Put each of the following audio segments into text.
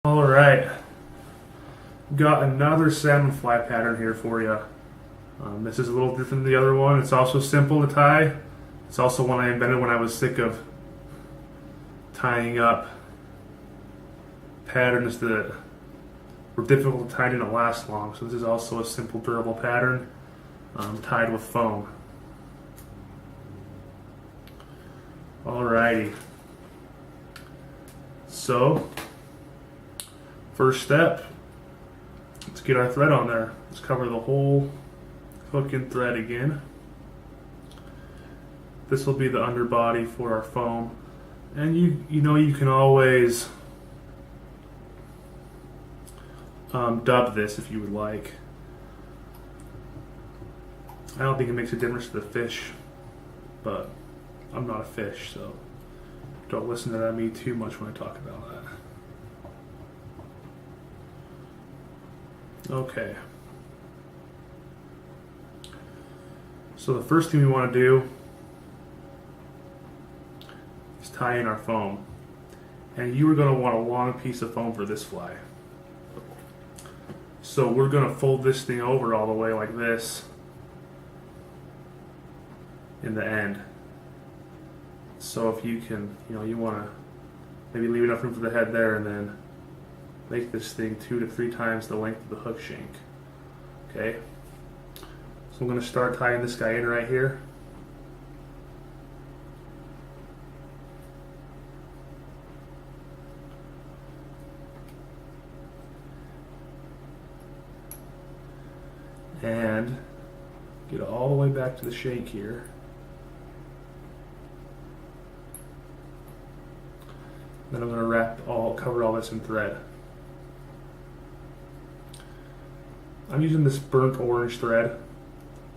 Alright, got another Salmonfly pattern here for you. This is a little different than the other one. It's also simple to tie. It's also one I invented when I was sick of tying up patterns that were difficult to tie and didn't last long. So this is also a simple, durable pattern tied with foam. Alrighty. So, first step, let's get our thread on there. Let's cover the whole hook and thread again. This will be the underbody for our foam. And you know you can always dub this if you would like. I don't think it makes a difference to the fish, but I'm not a fish, so don't listen to me too much when I talk about that. Okay. So the first thing we want to do is tie in our foam. And you are going to want a long piece of foam for this fly. So we're going to fold this thing over all the way like this in the end. So if you can, you want to maybe leave enough room for the head there and then make this thing 2 to 3 times the length of the hook shank. Okay? So I'm going to start tying this guy in right here. And get it all the way back to the shank here. Then I'm going to cover all this in thread. I'm using this burnt orange thread.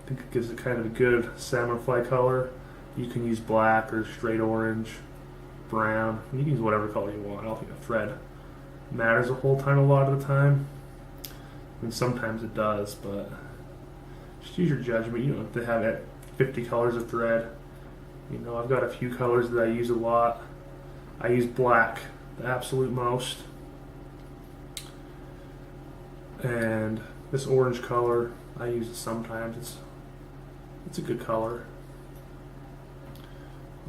I think it gives it kind of a good Salmonfly color. You can use black or straight orange, brown. You can use whatever color you want. I don't think a thread matters a whole ton a lot of the time. I mean, sometimes it does, but just use your judgment. You don't have to have 50 colors of thread. I've got a few colors that I use a lot. I use black, the absolute most. And this orange color, I use it sometimes. It's a good color.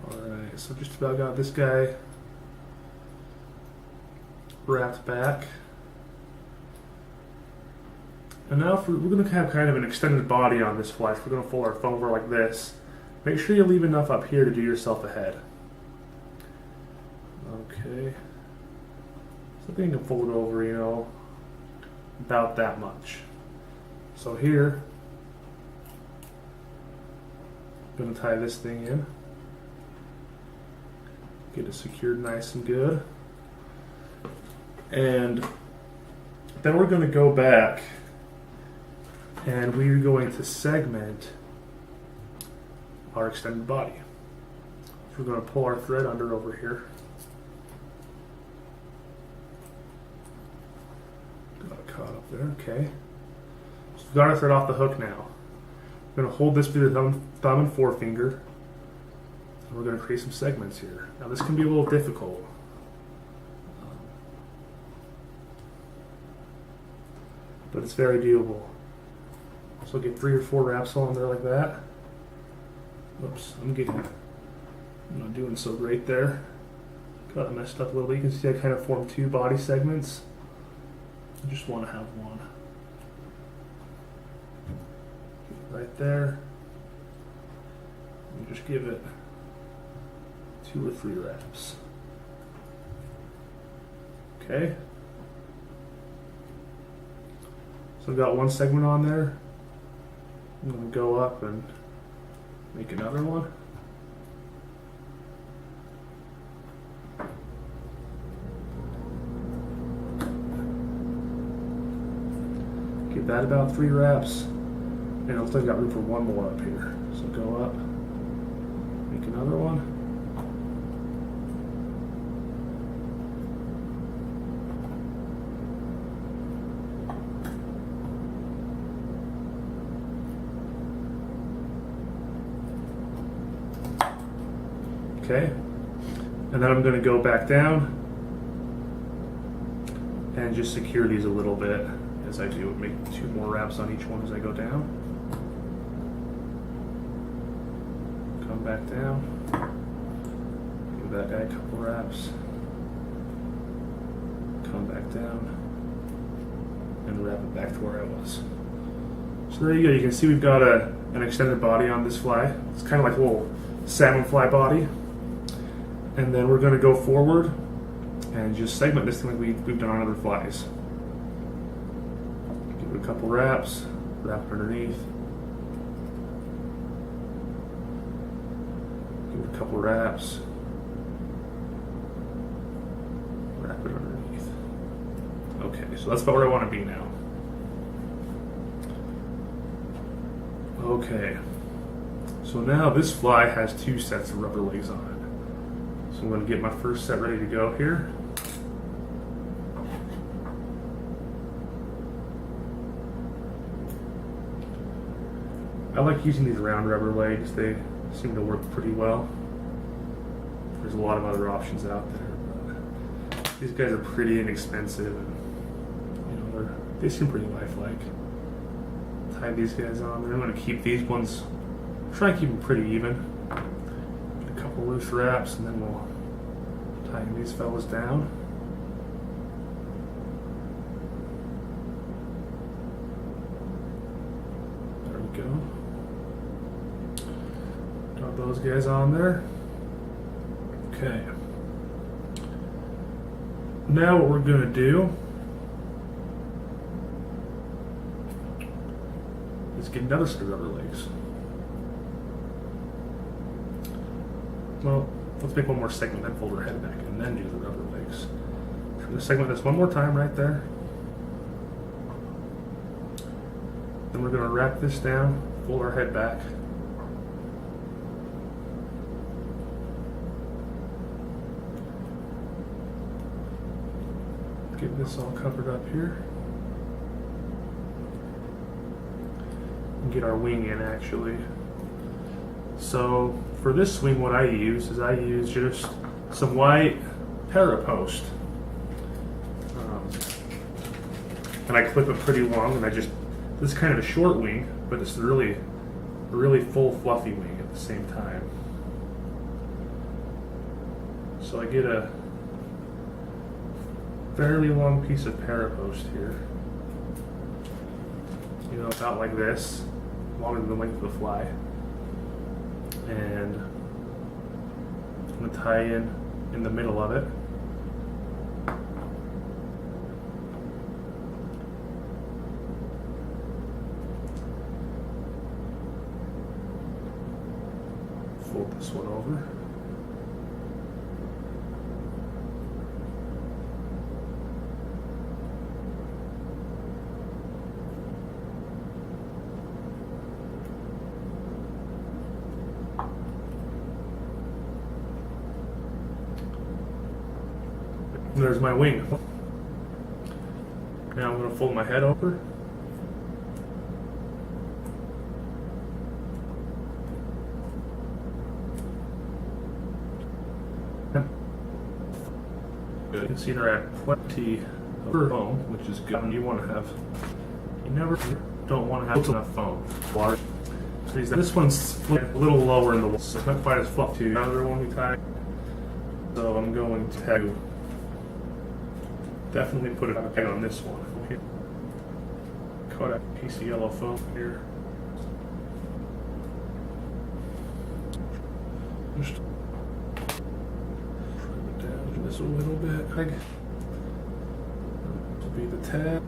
Alright, so just about got this guy wrapped back. And now we're going to have kind of an extended body on this fly. So we're going to fold our foam over like this. Make sure you leave enough up here to do yourself a head. Okay. So I think you can fold it over, about that much. So here, I'm going to tie this thing in. Get it secured nice and good. And then we're going to go back and we're going to segment our extended body. So we're going to pull our thread under over here. Got it caught up there, okay. So we've got our thread off the hook now. We're going to hold this between the thumb and forefinger, and we're going to create some segments here. Now this can be a little difficult. But it's very doable. So get 3 or 4 wraps on there like that. Oops, I'm not doing so great there. Got it messed up a little bit. You can see I kind of formed 2 body segments. I just want to have one. Right there. And just give it 2 or 3 wraps. Okay. So I've got one segment on there. I'm going to go up and make another one. Give that about 3 wraps. And it looks like I've got room for one more up here. So go up, make another one. Okay, and then I'm going to go back down and just secure these a little bit as I do. Make 2 more wraps on each one as I go down. Come back down. Give that guy a couple wraps. Come back down. And wrap it back to where I was. So there you go. You can see we've got an extended body on this fly. It's kind of like a little Salmonfly body. And then we're going to go forward and just segment this thing like we've done on other flies. Give it a couple wraps, wrap it underneath. Give it a couple wraps, wrap it underneath. Okay, so that's about where I want to be now. Okay, so now this fly has 2 sets of rubber legs on it. So I'm going to get my first set ready to go here. I like using these round rubber legs. They seem to work pretty well. There's a lot of other options out there, but these guys are pretty inexpensive, and they seem pretty lifelike. Tie these guys on there. I'm going to keep these ones, try and keep them pretty even. Get a couple loose wraps, and then we'll tighten these fellas down. There we go. Got those guys on there. Okay. Now what we're going to do is get another set of rubber legs. Well, let's make one more segment, then fold our head back, and then do the rubber legs. I'm going to segment this one more time right there. Then we're going to wrap this down, fold our head back. Get this all covered up here. And get our wing in actually. So for this swing what I use is I use just some white parapost. And I clip it pretty long, and this is kind of a short wing, but it's a really full fluffy wing at the same time. So I get a fairly long piece of parapost here. About like this, longer than the length of the fly. And I'm going to tie in the middle of it. Fold this one over. And there's my wing. Now I'm going to fold my head over. Good. You can see they're at plenty of foam, which is good. You never don't want to have enough foam. Water. So this one's a little lower in the wall, so it's not quite as fluffy. Another one we tie. So I'm going to definitely put a peg on this one. Okay. Cut out a piece of yellow foam here. Just trim it down just a little bit. This will be the tab.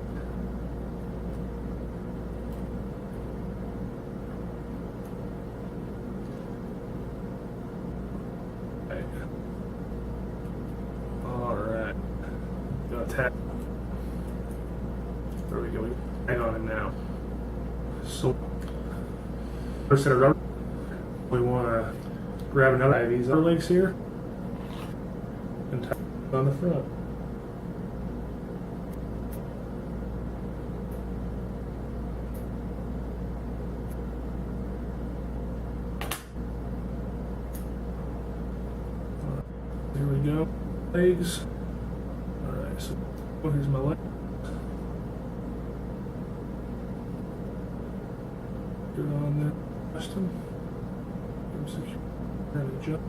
Alright. Got a tab. There we go. Hang on it now. So, first set of rubber. We want to grab another of these other legs here and tie it on the front. Here we go. Legs. Alright, so Oh, here's my leg. Get on there. Adjust them. Secure. And adjust.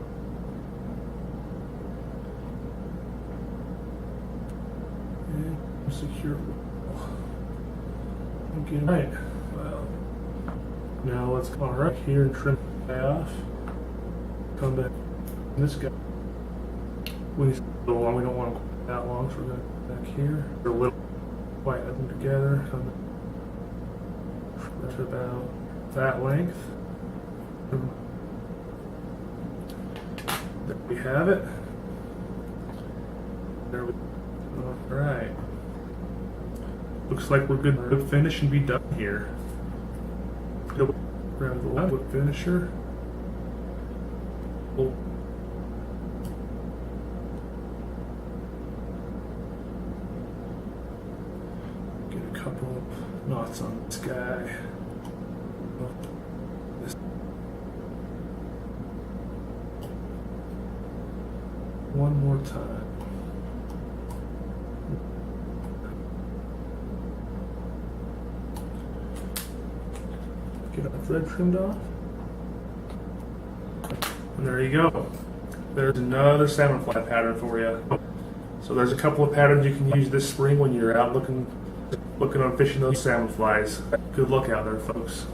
And secure. Okay, right. Well, now let's go right here and trim the guy off. Come back. This guy. When he's a little long, we don't want him that long, so we're going to back here. They're a little white them together. Come back to about that length. There we have it. There we go. All right. Looks like we're good to finish and be done here. Grab the wood finisher. We'll get a couple of knots on this guy. One more time. Get our thread trimmed off. And there you go. There's another Salmonfly pattern for you. So there's a couple of patterns you can use this spring when you're out looking on fishing those Salmonflies. Good luck out there, folks.